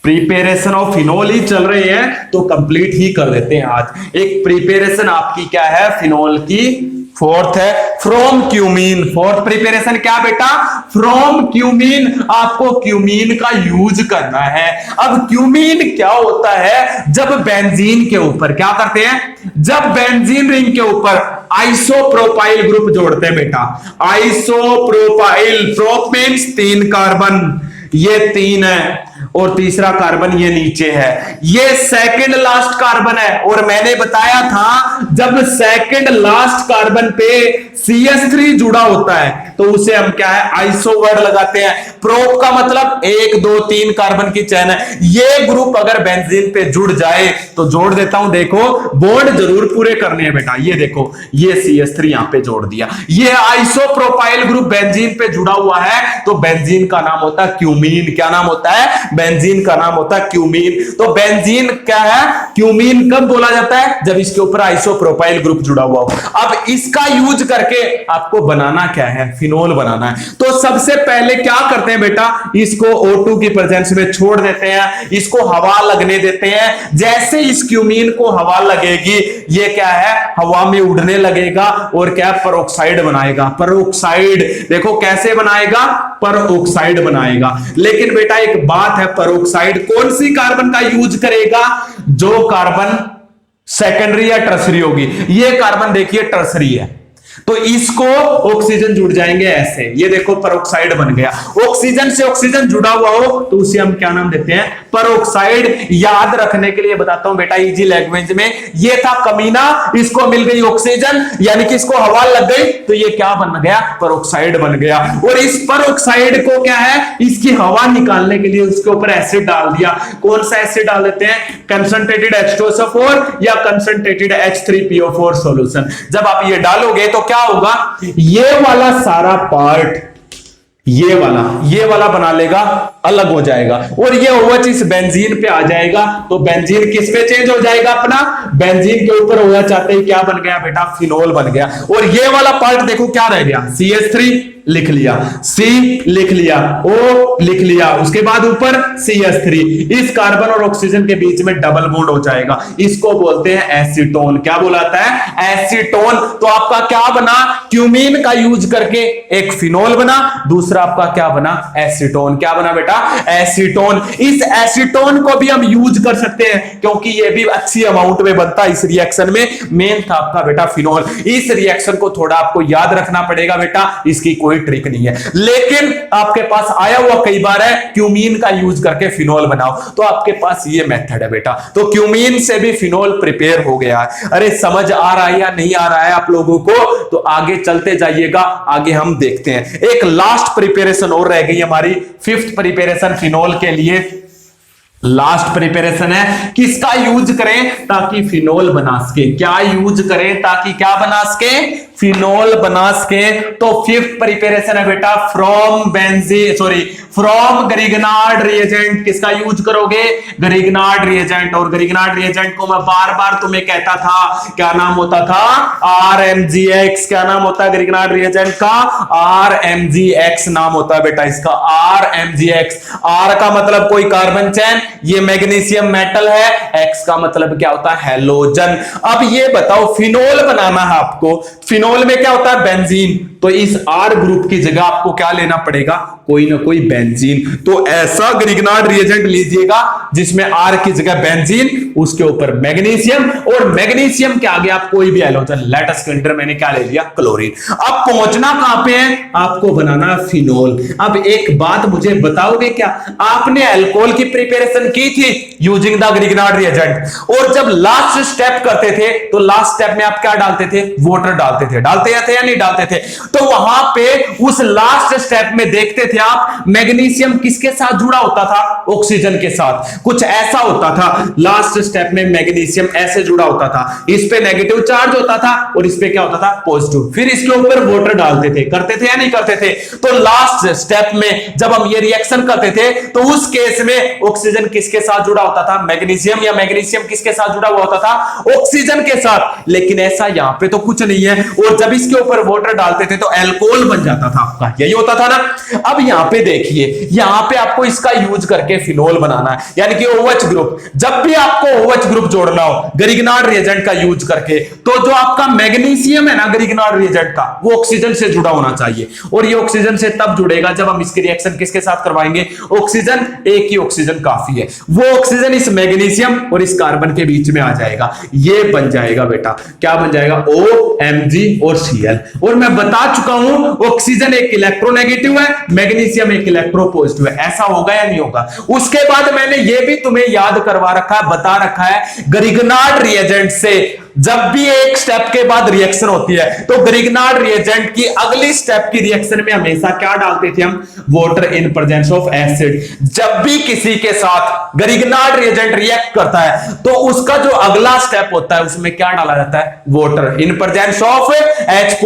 प्रिपरेशन ऑफ फिनोल ही चल रही है तो कंप्लीट ही कर देते हैं आज। एक प्रिपरेशन आपकी क्या है फिनोल की, फोर्थ है फ्रॉम क्यूमीन। फोर्थ प्रिपरेशन क्या बेटा, फ्रॉम क्यूमीन। आपको क्यूमीन का यूज करना है। अब क्यूमीन क्या होता है, जब बेंजीन के ऊपर क्या करते हैं, जब बेंजीन रिंग के ऊपर आइसोप्रोपाइल ग्रुप जोड़ते हैं बेटा, आइसोप्रोपाइल, प्रोप मींस 3 कार्बन, ये 3 है और तीसरा कार्बन ये नीचे है, ये सेकंड लास्ट कार्बन है। और मैंने बताया था जब सेकंड लास्ट कार्बन पे CH3 जुड़ा होता है तो उसे हम क्या है, आइसो वर्ड लगाते हैं। प्रोप का मतलब 1 2 3 कार्बन की चेन है। ये ग्रुप अगर बेंजीन पे जुड़ जाए तो जोड़ देता हूं, देखो बॉन्ड जरूर पूरे करने हैं बेटा। ये देखो ये CH3 यहां पे जोड़ दिया, ये आइसोप्रोपाइल ग्रुप बेंजीन पे जुड़ा हुआ है तो बेंजीन का नाम होता है क्यूमीन। क्या नाम होता है, बेंजीन का नाम होता है क्यूमीन। तो बेंजीन क्या है, क्यूमीन कब बोला जाता है, जब इसके ऊपर आइसोप्रोपाइल ग्रुप जुड़ा हुआ हो। अब इसका यूज करके आपको बनाना क्या है, फिनोल बनाना है। तो सबसे पहले क्या करते हैं बेटा, इसको O2 की प्रेजेंस में छोड़ देते हैं, इसको हवा लगने देते हैं। जैसे इस क्यूमीन को हवा लगेगी ये क्या है, हवा में उड़ने लगेगा और क्या पेरोक्साइड बनाएगा। पेरोक्साइड देखो कैसे बनाएगा, पेरोक्साइड बनाएगा। लेकिन बेटा एक बात है, पेरोक्साइड कौन सी कार्बन का यूज करेगा, जो कार्बन सेकेंडरी या टर्सरी होगी। ये कार्बन देखिए टर्सरी है तो इसको ऑक्सीजन जुड़ जाएंगे ऐसे, ये देखो पेरोक्साइड बन गया। ऑक्सीजन से ऑक्सीजन जुड़ा हुआ हो तो उसे हम क्या नाम देते हैं, पेरोक्साइड। याद रखने के लिए बताता हूं बेटा इजी लैंग्वेज में, ये था कमीना, इसको मिल गई ऑक्सीजन यानी कि इसको हवा लग गई तो ये क्या बन गया, पेरोक्साइड बन गया। और इस पेरोक्साइड को क्या है, इसकी हवा निकालने के लिए उसके ऊपर एसिड डाल दिया। कौन सा एसिड डाल देते हैं, कंसंट्रेटेड H2SO4 या कंसंट्रेटेड H3PO4 सॉल्यूशन। जब आप ये डालोगे तो क्या होगा, ये वाला सारा पार्ट ये वाला बना लेगा, अलग हो जाएगा और ये OH इस बेंजीन पे आ जाएगा। तो बेंजीन किस पे चेंज हो जाएगा, अपना बेंजीन के ऊपर OH चाहते ही क्या बन गया बेटा, फिनोल बन गया। और ये वाला पार्ट देखो क्या रह गया, CH3 लिख लिया, C लिख लिया, O लिख लिया, उसके बाद ऊपर CH3। इस कार्बन और ऑक्सीजन के बीच में डबल बॉन्ड हो जाएगा, इसको बोलते हैं एसीटोन। क्या बोलाता है, एसीटोन। तो आपका क्या बना, क्यूमीन का यूज करके एक फिनोल बना, दूसरा आपका क्या बना, एसीटोन। क्या बना बेटा, एसीटोन। इस एसीटोन को भी हम यूज कर सकते हैं क्योंकि ये भी अच्छी अमाउंट में बनता है इस रिएक्शन में। मेन था आपका बेटा फिनोल। इस रिएक्शन को थोड़ा आपको याद रखना पड़ेगा बेटा, इसकी कोई ट्रिक नहीं है, लेकिन आपके पास आया हुआ कई बार है क्यूमीन का यूज करके फिनोल बनाओ, तो आपके पास ये मेथड है बेटा। तो क्यूमीन से भी फिनोल प्रिपेयर हो गया है। अरे समझ आ रहा है या नहीं आ रहा है आप लोगों को, तो आगे चलते जाइएगा, आगे हम देखते हैं। एक लास्ट प्रिपरेशन और रह गई हमारी, फिफ्थ प्रिपरेशन फिनोल के लिए। लास्ट प्रिपरेशन है, किसका यूज करें ताकि फिनोल बना सके, क्या यूज करें ताकि क्या बना सके, फिनोल बना सके तो फिफ्थ प्रिपरेशन है बेटा फ्रॉम ग्रिग्नार्ड रिएजेंट। किसका यूज करोगे? Grignard reagent. और ग्रिग्नार्ड रिएजेंट को मैं बार बार तुम्हें कहता था, क्या नाम होता था? RMGX। क्या नाम होता है ग्रिग्नार्ड रिएजेंट का? RMGX नाम होता है बेटा इसका, RMGX। R का मतलब कोई कार्बन चेन, ये मैग्नीशियम मेटल है, X का मतलब क्या होता है? हैलोजन। अब ये बताओ फिनोल बनाना है आपको, फिनोल में क्या होता है? बेंजीन। तो इस R ग्रुप की जगह आपको क्या लेना पड़ेगा? कोई ना कोई बेंजीन। तो ऐसा ग्रिग्नार्ड रिएजेंट लीजिएगा जिसमें R की जगह बेंजीन, उसके ऊपर मैग्नीशियम, और मैग्नीशियम के आगे आप कोई भी हैलोजन। लेटस के अंदर मैंने क्या ले लिया? क्लोरीन। अब पहुंचना कहां पे है? आपको बनाना फिनोल। अब एक बात मुझे बताओगे क्या? आपने अल्कोहल की प्रिपरेशन की थी यूजिंग द ग्रिग्नार्ड रिएजेंट, और जब लास्ट स्टेप करते थे तो लास्ट स्टेप में आप क्या डालते थे? वाटर डालते थे। डालते थे या नहीं डालते थे? तो वहां पे उस लास्ट स्टेप में देखते थे आप, मैग्नीशियम किसके साथ जुड़ा होता था? ऑक्सीजन के साथ। कुछ ऐसा होता था लास्ट स्टेप में, मैग्नीशियम ऐसे जुड़ा होता था, इस पे नेगेटिव चार्ज होता था और इस पे क्या होता था? पॉजिटिव। फिर इसके ऊपर वाटर डालते थे। करते थे या नहीं करते थे? तो लास्ट स्टेप में जब हम ये रिएक्शन करते थे तो उस केस में ऑक्सीजन किसके साथ जुड़ा होता था? मैग्नीशियम। या मैग्नीशियम किसके साथ जुड़ा हुआ होता था? ऑक्सीजन के साथ। लेकिन ऐसा यहां पे तो कुछ नहीं है, और जब इसके ऊपर वाटर डालते थे तो अल्कोहल बन जाता था आपका, यही होता था ना। अब यहां पे देखिए, यहां पे आपको इसका यूज करके फिनोल बनाना है, यानी कि OH ग्रुप। जब भी आपको OH ग्रुप जोड़ना हो ग्रिग्नार्ड रिएजेंट का यूज करके, तो जो आपका मैग्नीशियम है ना ग्रिग्नार्ड रिएजेंट का, वो ऑक्सीजन से जुड़ा होना चाहिए। और ये ऑक्सीजन से तब जुड़ेगा जब हम इसकी रिएक्शन किसके साथ करवाएंगे? ऑक्सीजन। एक ही ऑक्सीजन काफी है, वो ऑक्सीजन इस मैग्नीशियम और इस कार्बन के बीच में आ जाएगा। ये बन जाएगा बेटा, क्या बन जाएगा? OMG और Cl। और मैं बता चुका हूं ऑक्सीजन एक इलेक्ट्रोनेगेटिव है, मैग्नीशियम एक इलेक्ट्रोपॉजिटिव है। ऐसा होगा या नहीं होगा? उसके बाद मैंने ये भी तुम्हें याद करवा रखा है, बता रखा है, ग्रिग्नार्ड रिएजेंट से जब भी एक स्टेप के बाद रिएक्शन होती है तो ग्रिग्नार्ड रिएजेंट की अगली स्टेप की रिएक्शन में हमेशा क्या डालते थे हम? Water in presence of acid. जब भी किसी के साथ ग्रिग्नार्ड रिएजेंट रिएक्ट करता है तो उसका जो अगला स्टेप होता है उसमें क्या डाला जाता है? Water in presence of H+।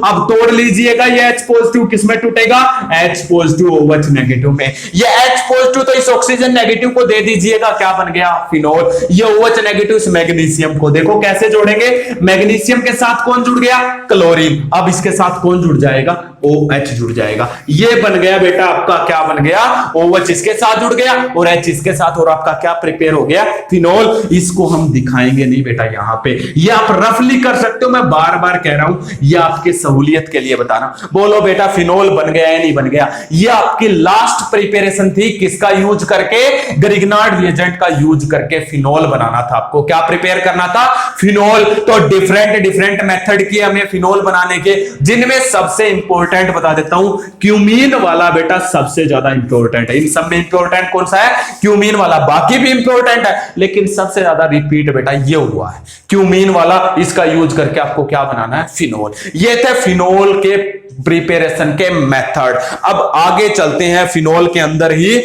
अब तोड़ लीजिएगा, ये H+ किसमें टूटेगा? H+ OH नेगेटिव में। ये H+ तो इस ऑक्सीजन नेगेटिव को दे दीजिएगा, क्या बन गया? फिनोल। ये OH नेगेटिव इस मैग्नीशियम को, देखो कैसे जोड़ेंगे? मैग्नीशियम के साथ कौन जुड़ गया? क्लोरीन। अब इसके साथ कौन जुड़ जाएगा? OH जुड़ जाएगा। ये बन गया बेटा आपका, क्या बन गया? OH इसके साथ जुड़ गया और H इसके साथ, और आपका क्या प्रिपेयर हो गया? फिनोल। इसको हम दिखाएंगे नहीं बेटा यहां पे, ये आप रफली कर सकते हो, मैं बार बार कह रहा हूं, ये आपके सहूलियत के लिए बता रहा हूं। बोलो बेटा फिनोल बन गया या नहीं बन गया? ये आपकी लास्ट प्रिपरेशन थी, किसका यूज करके? ग्रिग्नार्ड रिएजेंट का यूज करके फिनोल बनाना था आपको। क्या प्रिपेयर करना था? फिनोल। तो डिफरेंट मेथड की हमें फिनोल बनाने के, जिनमें सबसे इंपॉर्टेंट बता देता हूं, क्यूमीन वाला बेटा सबसे ज्यादा इंपॉर्टेंट है। इन सब में इंपॉर्टेंट कौन सा है? क्यूमीन वाला। बाकी भी इंपॉर्टेंट है लेकिन सबसे ज्यादा रिपीट बेटा ये हुआ है क्यूमीन वाला। इसका यूज करके आपको क्या बनाना है? फिनोल। ये थे फिनोल के प्रिपरेशन के मेथड। अब आगे चलते हैं फिनोल के अंदर ही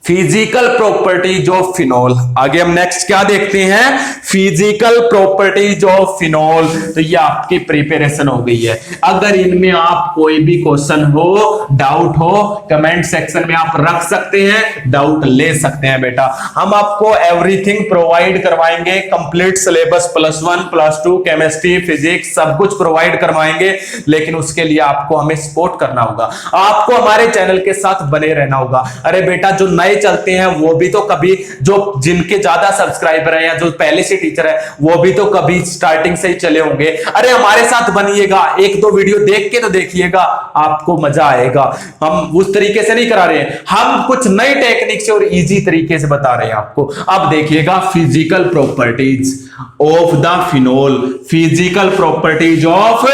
फिजिकल प्रॉपर्टीज ऑफ फिनोल। आगे हम नेक्स्ट क्या देखते हैं? Physical properties of phenol. तो ये आपकी प्रिपरेशन हो गई है। अगर इनमें आप कोई भी क्वेश्चन हो, डाउट हो, कमेंट सेक्शन में आप रख सकते हैं, डाउट ले सकते हैं बेटा। हम आपको एवरीथिंग प्रोवाइड करवाएंगे, कंप्लीट सिलेबस +1 +2 केमिस्ट्री फिजिक्स सब कुछ प्रोवाइड करवाएंगे, लेकिन उसके लिए आपको हमें सपोर्ट करना होगा, आपको हमारे चैनल के साथ बने रहना होगा। अरे बेटा जो नए चलते हैं वो भी तो कभी, जो जिनके ज्यादा सब्सक्राइबर हैं या जो पहले से टीचर है वो भी तो कभी स्टार्टिंग से ही चले होंगे। अरे हमारे साथ बनिएगा, 1-2 वीडियो देख के तो देखिएगा, आपको मजा आएगा। हम उस तरीके से नहीं करा रहे हैं, हम कुछ नई टेक्निक से और इजी तरीके से बता रहे हैं आपको। अब देखिएगा physical properties of the phenol, physical properties of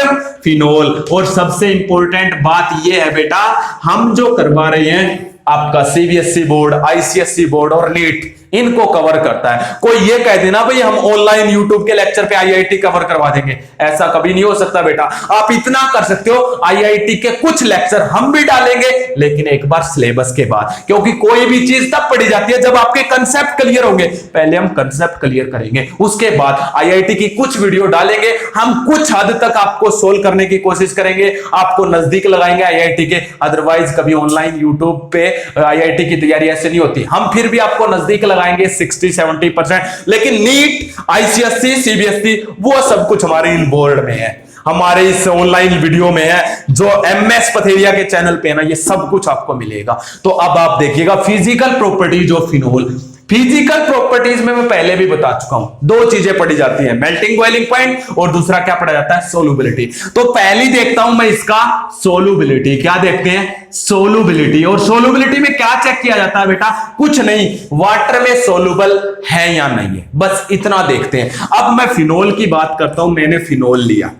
phenol. और सबसे इंपॉर्टेंट बात यह है बेटा, हम जो करवा रहे हैं आपका CBSE बोर्ड, ICSE बोर्ड और नीट, इनको कवर करता है। कोई ये कह देना भाई हम ऑनलाइन यूट्यूब के लेक्चर पे आईआईटी कवर करवा देंगे, ऐसा कभी नहीं हो सकता बेटा। आप इतना कर सकते हो, आईआईटी के कुछ लेक्चर हम भी डालेंगे, लेकिन एक बार सिलेबस के बाद, क्योंकि कोई भी चीज तब पढ़ी जाती है जब आपके कंसेप्ट क्लियर होंगे। पहले हम कंसेप्ट क्लियर करेंगे, उसके बाद आईआईटी की कुछ वीडियो डालेंगे, हम कुछ हद तक आपको सोल्व करने की कोशिश करेंगे, आपको नजदीक लगाएंगे आईआईटी के। अदरवाइज कभी ऑनलाइन यूट्यूब पे आईआईटी की तैयारी ऐसे नहीं होती, हम फिर भी आपको नजदीक लगाएंगे 60-70%। लेकिन नीट, आईसीएसई, सीबीएसई वो सब कुछ हमारे इन बोर्ड में है, हमारे इस ऑनलाइन वीडियो में है, जो एमएस पथेरिया के चैनल पे है ना, ये सब कुछ आपको मिलेगा। तो अब आप देखिएगा physical properties of phenol. Physical properties में मैं पहले भी बता चुका हूं, दो चीजें पढ़ी जाती हैं, मेल्टिंग बॉइलिंग पॉइंट और दूसरा क्या पढ़ा जाता है, सोलुबिलिटी। तो पहली देखता हूं मैं इसका सोलुबिलिटी। क्या देखते हैं, सोलुबिलिटी। और सोलुबिलिटी में क्या चेक किया जाता है बेटा, कुछ नहीं, वाटर में सोलुबल है या नहीं है, बस इतना देखते हैं। अब मैं फिनोल की बात करता हूं, मैंने फिनोल लिया,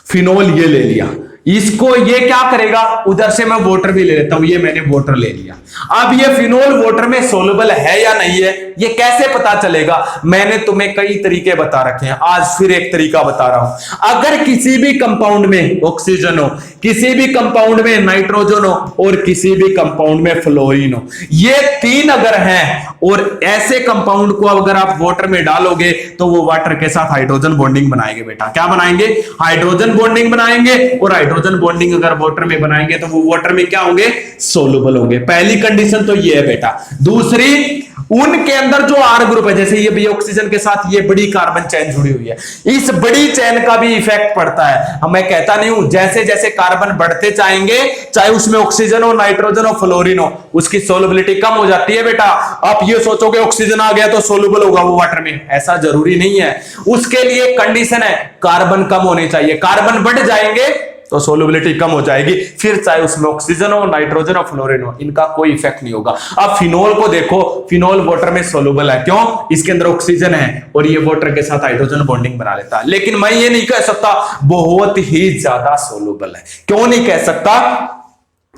फिनोल ये ले लिया, इसको ये क्या करेगा, उधर से मैं वाटर भी ले लेता हूं, ये मैंने वाटर ले लिया। अब ये फिनोल वाटर में सोलुबल है या नहीं है, ये कैसे पता चलेगा, मैंने तुम्हें कई तरीके बता रखे हैं, आज फिर एक तरीका बता रहा हूं। अगर किसी भी कंपाउंड में ऑक्सीजन हो, किसी भी कंपाउंड में नाइट्रोजन हो और किसी भी कंपाउंड में फ्लोरीन हो, ये तीन अगर हैं और ऐसे कंपाउंड को अगर आप वाटर में डालोगे तो वो वाटर के साथ हाइड्रोजन बॉन्डिंग बनाएंगे बेटा। क्या बनाएंगे, हाइड्रोजन बॉन्डिंग बनाएंगे, और हाइड्रोजन बॉन्डिंग अगर वाटर में बनाएंगे तो वो वाटर में क्या होंगे, सोलुबल होंगे। पहली कंडीशन तो ये है बेटा। दूसरी, उनके अंदर जो आर ग्रुप है, जैसे ये भी ऑक्सीजन के साथ ये बड़ी कार्बन चेन जुड़ी हुई है, इस बड़ी चेन का भी इफेक्ट पड़ता है। मैं कहता नहीं हूं, जैसे जैसे कार्बन बढ़ते जाएंगे, चाहे उसमें ऑक्सीजन हो, नाइट्रोजन हो, फ्लोरीन हो, उसकी सोलबिलिटी कम हो जाती है बेटा। आप ये सोचोगे ऑक्सीजन आ गया तो सोलुबल होगा वो वाटर में, ऐसा जरूरी नहीं है। उसके लिए कंडीशन है, कार्बन कम होने चाहिए, कार्बन बढ़ जाएंगे तो सोलुबिलिटी कम हो जाएगी, फिर चाहे उसमें ऑक्सीजन हो, नाइट्रोजन हो, फ्लोरीन हो, इनका कोई इफेक्ट नहीं होगा। अब फिनोल को देखो, फिनोल वाटर में सोलुबल है, क्यों, इसके अंदर ऑक्सीजन है और ये वाटर के साथ हाइड्रोजन बॉन्डिंग बना लेता है। लेकिन मैं ये नहीं कह सकता बहुत ही ज्यादा सोलुबल है। क्यों नहीं कह सकता,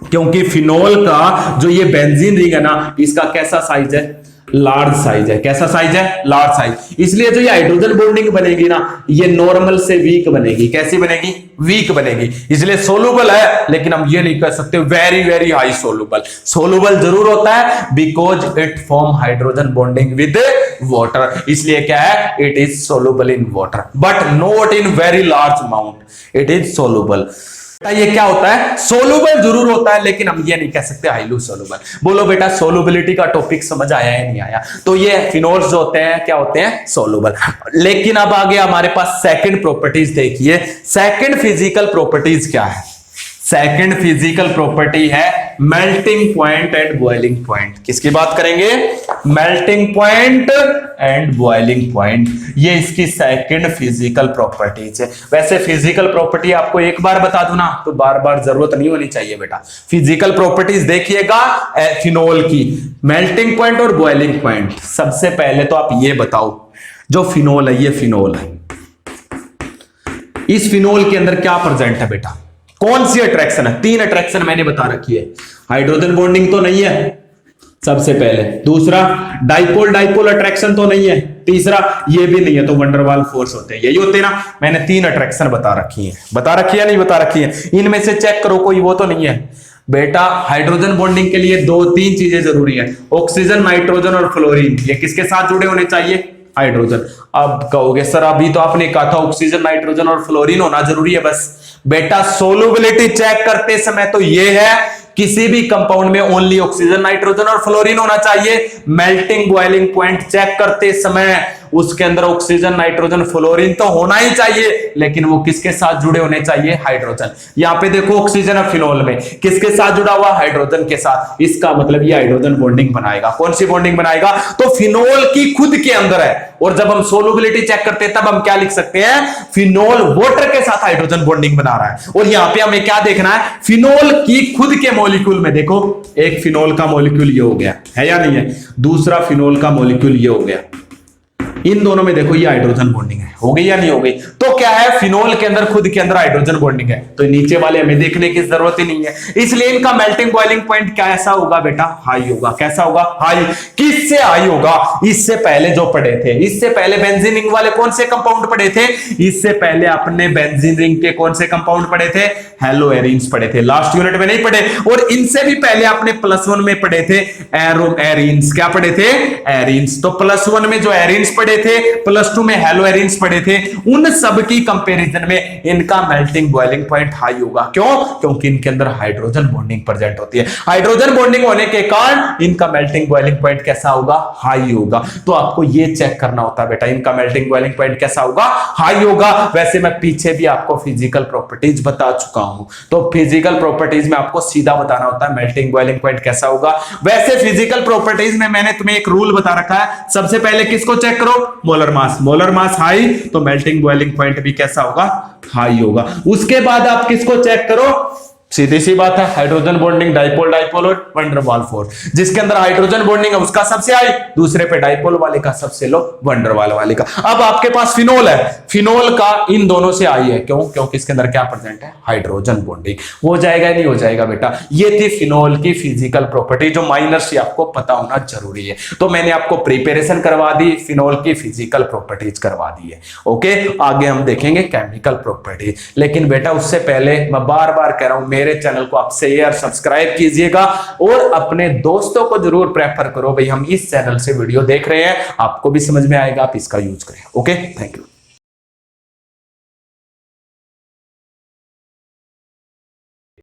क्योंकि फिनोल का जो ये बेंजीन रिंग है ना, इसका कैसा साइज है, लार्ज साइज है। कैसा साइज है, लार्ज साइज। इसलिए जो ये हाइड्रोजन बॉन्डिंग बनेगी ना, ये नॉर्मल से वीक बनेगी। कैसी बनेगी, वीक बनेगी। इसलिए सोलुबल है, लेकिन हम ये नहीं कह सकते very very high soluble. Soluble जरूर होता है because it form hydrogen bonding with water, इसलिए क्या है, it is soluble in water but not in very large amount, it is soluble. ये क्या होता है, सोलुबल जरूर होता है, लेकिन हम ये नहीं कह सकते हाईली सोलुबल। बोलो बेटा सोलुबिलिटी का टॉपिक समझ आया है नहीं आया। तो ये फिनोल्स जो होते हैं क्या होते हैं, सोलुबल। लेकिन अब आगे हमारे पास सेकंड प्रॉपर्टीज देखिए। सेकंड फिजिकल प्रॉपर्टीज क्या है, सेकंड फिजिकल प्रॉपर्टी है melting point and boiling point. किसकी बात करेंगे, melting point and boiling point, ये इसकी सेकंड फिजिकल प्रॉपर्टीज है। वैसे फिजिकल प्रॉपर्टी आपको एक बार बता दूं ना तो बार बार जरूरत नहीं होनी चाहिए बेटा। फिजिकल प्रॉपर्टीज देखिएगा फिनोल की, मेल्टिंग पॉइंट और बॉइलिंग पॉइंट। सबसे पहले तो आप ये बताओ, जो फिनोल है, ये फिनोल है, इस फिनोल के अंदर क्या प्रेजेंट है बेटा, कौन सी अट्रैक्शन है, तीन अट्रैक्शन मैंने बता रखी है। हाइड्रोजन बॉन्डिंग तो नहीं है सबसे पहले, दूसरा डाइपोल डाइपोल अट्रैक्शन तो नहीं है, तीसरा ये भी नहीं है, तो वंडरवाल फोर्स होते हैं, यही होते हैं ना। मैंने तीन अट्रैक्शन बता रखी है, बता रखी है नहीं बता रखी है, इनमें से चेक करो कोई वो तो नहीं है बेटा। हाइड्रोजन बॉन्डिंग के लिए दो तीन चीजें जरूरी है, ऑक्सीजन, नाइट्रोजन और फ्लोरीन। ये किसके साथ जुड़े होने चाहिए, हाइड्रोजन। अब कहोगे सर अभी तो आपने कहा था ऑक्सीजन, नाइट्रोजन और फ्लोरीन होना जरूरी है। बस बेटा सोलुबिलिटी चेक करते समय तो ये है, किसी भी कंपाउंड में ओनली ऑक्सीजन, नाइट्रोजन और फ्लोरीन होना चाहिए। मेल्टिंग बॉइलिंग पॉइंट चेक करते समय उसके अंदर ऑक्सीजन, नाइट्रोजन, फ्लोरीन तो होना ही चाहिए, लेकिन वो किसके साथ जुड़े होने चाहिए, हाइड्रोजन। यहां पे देखो ऑक्सीजन है फिनोल में, किसके साथ जुड़ा हुआ, हाइड्रोजन के साथ। इसका मतलब ये हाइड्रोजन बॉन्डिंग बनाएगा। कौन सी बॉन्डिंग बनाएगा, तो फिनोल की खुद के अंदर है। और जब हम सोलुबिलिटी चेक करते हैं तब हम क्या लिख सकते हैं, फिनोल वाटर के साथ हाइड्रोजन बॉन्डिंग बना रहा है। और यहां पे हमें क्या देखना है, फिनोल की खुद के मॉलिक्यूल में देखो, एक फिनोल का मॉलिक्यूल ये हो गया है या नहीं है, दूसरा फिनोल का मॉलिक्यूल ये हो गया, इन दोनों में देखो ये हाइड्रोजन बॉन्डिंग है, हो गई या नहीं हो गई? तो क्या है, फिनोल के अंदर खुद के अंदर हाइड्रोजन बॉन्डिंग है, तो नीचे वाले हमें देखने की जरूरत ही नहीं है, इसलिए इनका मेल्टिंग बॉइलिंग पॉइंट कैसा होगा बेटा? हाई होगा। कैसा होगा? हाई। किससे हाई होगा? इससे पहले जो पढ़े थे, इससे पहले बेंजीन रिंग वाले कौन से कंपाउंड पढ़े थे? इससे पहले आपने बेंजीन रिंग के कौन से कंपाउंड पढ़े थे? हेलो एरीन्स पढ़े थे, लास्ट यूनिट में नहीं पढ़े। और इनसे भी पहले आपने +1 में पढ़े थे एरो एरीन्स। क्या पढ़े थे? एरीन्स। तो +1 में जो एरीन्स पढ़े थे, +2 में हेलो एरीन्स पढ़े थे, उन सब की कंपैरिजन में इनका मेल्टिंग बॉइलिंग पॉइंट हाई होगा। क्यों? क्योंकि इनके अंदर हाइड्रोजन बॉन्डिंग प्रेजेंट होती है। हाइड्रोजन बॉन्डिंग होने के कारण इनका मेल्टिंग बॉइलिंग पॉइंट कैसा होगा? हाई होगा। तो आपको ये चेक करना होता है बेटा, इनका मेल्टिंग बॉइलिंग पॉइंट कैसा होगा? हाई होगा। वैसे मैं पीछे भी आपको फिजिकल प्रॉपर्टीज बता चुका हूं, तो फिजिकल प्रॉपर्टीज में आपको सीधा बताना होता है मेल्टिंग बॉइलिंग पॉइंट कैसा होगा। वैसे फिजिकल प्रॉपर्टीज में मैंने तुम्हें एक रूल बता रखा है, सबसे पहले किसको चेक करो? Molar mass. Molar mass high तो मेल्टिंग बॉइलिंग पॉइंट भी कैसा होगा? हाई होगा। उसके बाद आप किसको चेक करो? सीधी सी बात है, हाइड्रोजन बॉन्डिंग डाइपोल डाइपोल और वैन डर वाल फोर्स। जिसके अंदर हाइड्रोजन बॉन्डिंग है उसका सबसे हाई, दूसरे पे डाइपोल वाले का सबसे लो, वैन डर वाल वाले का। अब आपके पास फिनोल है, फिनोल का इन दोनों से हाई है। क्यों? क्योंकि इसके अंदर क्या प्रेजेंट है? Hydrogen bonding. हो जाएगा नहीं हो जाएगा बेटा? ये थी फिनोल की फिजिकल प्रॉपर्टी, जो माइनर से आपको पता होना जरूरी है। तो मैंने आपको प्रिपरेशन करवा दी, फिनोल की फिजिकल प्रॉपर्टीज करवा दी है। ओके, आगे हम देखेंगे केमिकल प्रॉपर्टी। लेकिन बेटा उससे पहले मैं बार बार कह रहा हूं, मेरे चैनल को आप शेयर सब्सक्राइब कीजिएगा और अपने दोस्तों को जरूर प्रेफर करो, भाई हम इस चैनल से वीडियो देख रहे हैं, आपको भी समझ में आएगा, आप इसका यूज करें। Okay, thank you.